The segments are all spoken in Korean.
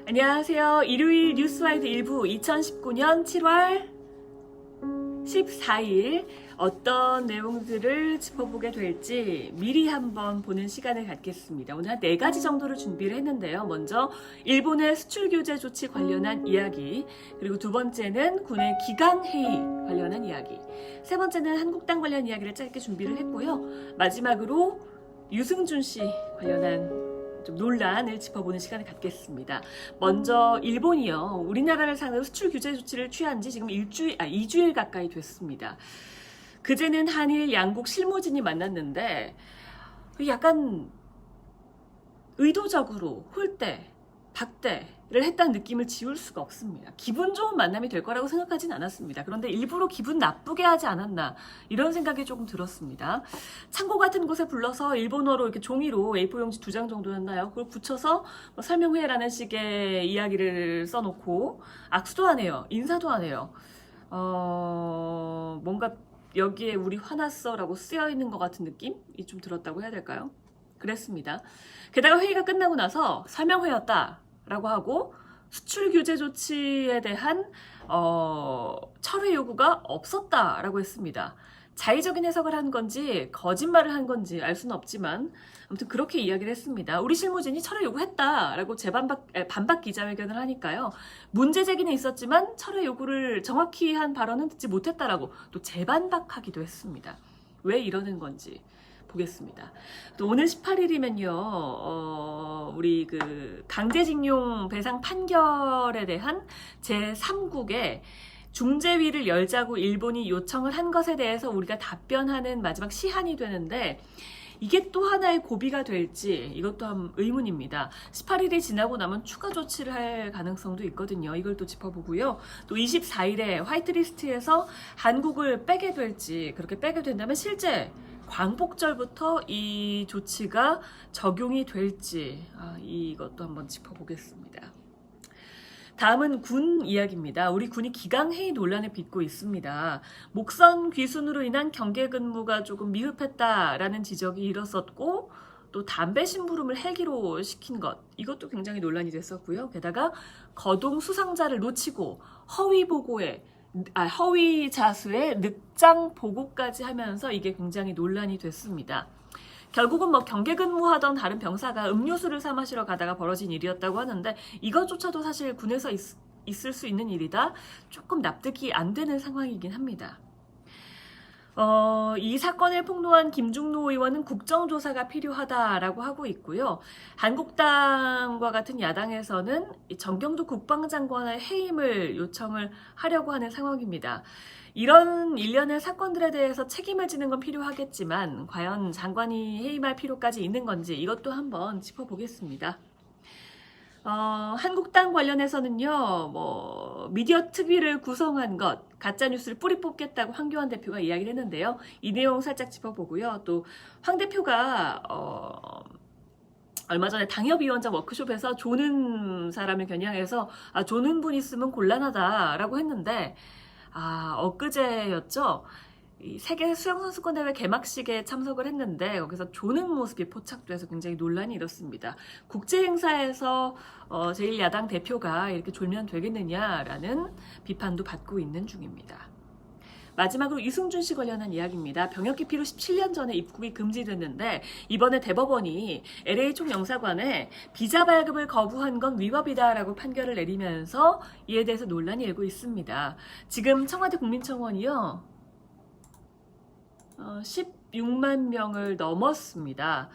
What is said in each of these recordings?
안녕하세요. 일요일 뉴스와이드 일부 2019년 7월 14일 어떤 내용들을 짚어보게 될지 미리 한번 보는 시간을 갖겠습니다. 오늘 한 4가지 정도를 준비를 했는데요. 먼저 일본의 수출 규제 조치 관련한 이야기, 그리고 두 번째는 군의 기강회의 관련한 이야기, 세 번째는 한국당 관련 이야기를 짧게 준비를 했고요. 마지막으로 유승준 씨 관련한 좀 논란을 짚어보는 시간을 갖겠습니다. 먼저 일본이요. 우리나라를 상대로 수출 규제 조치를 취한 지 지금 2주일 가까이 됐습니다. 그제는 한일 양국 실무진이 만났는데 약간 의도적으로 홀대, 박대를 했다는 느낌을 지울 수가 없습니다. 기분 좋은 만남이 될 거라고 생각하진 않았습니다. 그런데 일부러 기분 나쁘게 하지 않았나 이런 생각이 조금 들었습니다. 창고 같은 곳에 불러서 일본어로 이렇게 종이로 A4 용지 2장 정도였나요? 그걸 붙여서 설명회라는 식의 이야기를 써놓고 악수도 안 해요. 인사도 안 해요. 뭔가 여기에 우리 화났어 라고 쓰여있는 것 같은 느낌이 좀 들었다고 해야 될까요? 그랬습니다. 게다가 회의가 끝나고 나서 설명회였다라고 하고 수출 규제 조치에 대한 철회 요구가 없었다라고 했습니다. 자의적인 해석을 한 건지 거짓말을 한 건지 알 수는 없지만 아무튼 그렇게 이야기를 했습니다. 우리 실무진이 철회 요구했다라고 반박 기자회견을 하니까요. 문제 제기는 있었지만 철회 요구를 정확히 한 발언은 듣지 못했다라고 또 재반박하기도 했습니다. 왜 이러는 건지 보겠습니다. 또 오늘 18일이면요, 우리 그 강제징용 배상 판결에 대한 제3국의 중재위를 열자고 일본이 요청을 한 것에 대해서 우리가 답변하는 마지막 시한이 되는데 이게 또 하나의 고비가 될지 이것도 한 의문입니다. 18일이 지나고 나면 추가 조치를 할 가능성도 있거든요. 이걸 또 짚어보고요. 또 24일에 화이트리스트에서 한국을 빼게 될지, 그렇게 빼게 된다면 실제 광복절부터 이 조치가 적용이 될지 이것도 한번 짚어보겠습니다. 다음은 군 이야기입니다. 우리 군이 기강회의 논란에 빚고 있습니다. 목선 귀순으로 인한 경계 근무가 조금 미흡했다라는 지적이 일었었고 또 담배 심부름을 헬기로 시킨 것, 이것도 굉장히 논란이 됐었고요. 게다가 거동 수상자를 놓치고 허위 자수의 늑장 보고까지 하면서 이게 굉장히 논란이 됐습니다. 결국은 경계 근무하던 다른 병사가 음료수를 사 마시러 가다가 벌어진 일이었다고 하는데 이것조차도 사실 군에서 있을 수 있는 일이다. 조금 납득이 안 되는 상황이긴 합니다. 이 사건을 폭로한 김중노 의원은 국정조사가 필요하다라고 하고 있고요. 한국당과 같은 야당에서는 정경도 국방장관의 해임을 요청을 하려고 하는 상황입니다. 이런 일련의 사건들에 대해서 책임을 지는 건 필요하겠지만 과연 장관이 해임할 필요까지 있는 건지 이것도 한번 짚어보겠습니다. 한국당 관련해서는요, 미디어 특위를 구성한 것, 가짜뉴스를 뿌리 뽑겠다고 황교안 대표가 이야기를 했는데요. 이 내용 살짝 짚어보고요. 또 황 대표가 얼마 전에 당협위원장 워크숍에서 조는 사람을 겨냥해서 조는 분 있으면 곤란하다라고 했는데 엊그제였죠. 이 세계 수영선수권 대회 개막식에 참석을 했는데 거기서 조는 모습이 포착돼서 굉장히 논란이 일었습니다. 국제행사에서 제1야당 대표가 이렇게 졸면 되겠느냐라는 비판도 받고 있는 중입니다. 마지막으로 유승준 씨 관련한 이야기입니다. 병역 기피로 17년 전에 입국이 금지됐는데 이번에 대법원이 LA 총영사관에 비자 발급을 거부한 건 위법이다라고 판결을 내리면서 이에 대해서 논란이 일고 있습니다. 지금 청와대 국민청원이요, 16만 명을 넘었습니다.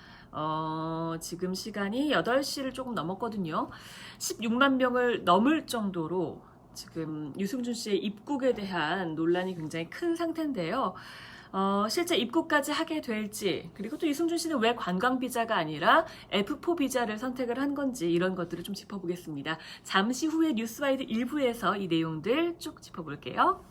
지금 시간이 8시를 조금 넘었거든요. 16만 명을 넘을 정도로 지금 유승준 씨의 입국에 대한 논란이 굉장히 큰 상태인데요. 실제 입국까지 하게 될지, 그리고 또 유승준 씨는 왜 관광 비자가 아니라 F4 비자를 선택을 한 건지 이런 것들을 좀 짚어보겠습니다. 잠시 후에 뉴스와이드 일부에서 이 내용들 쭉 짚어볼게요.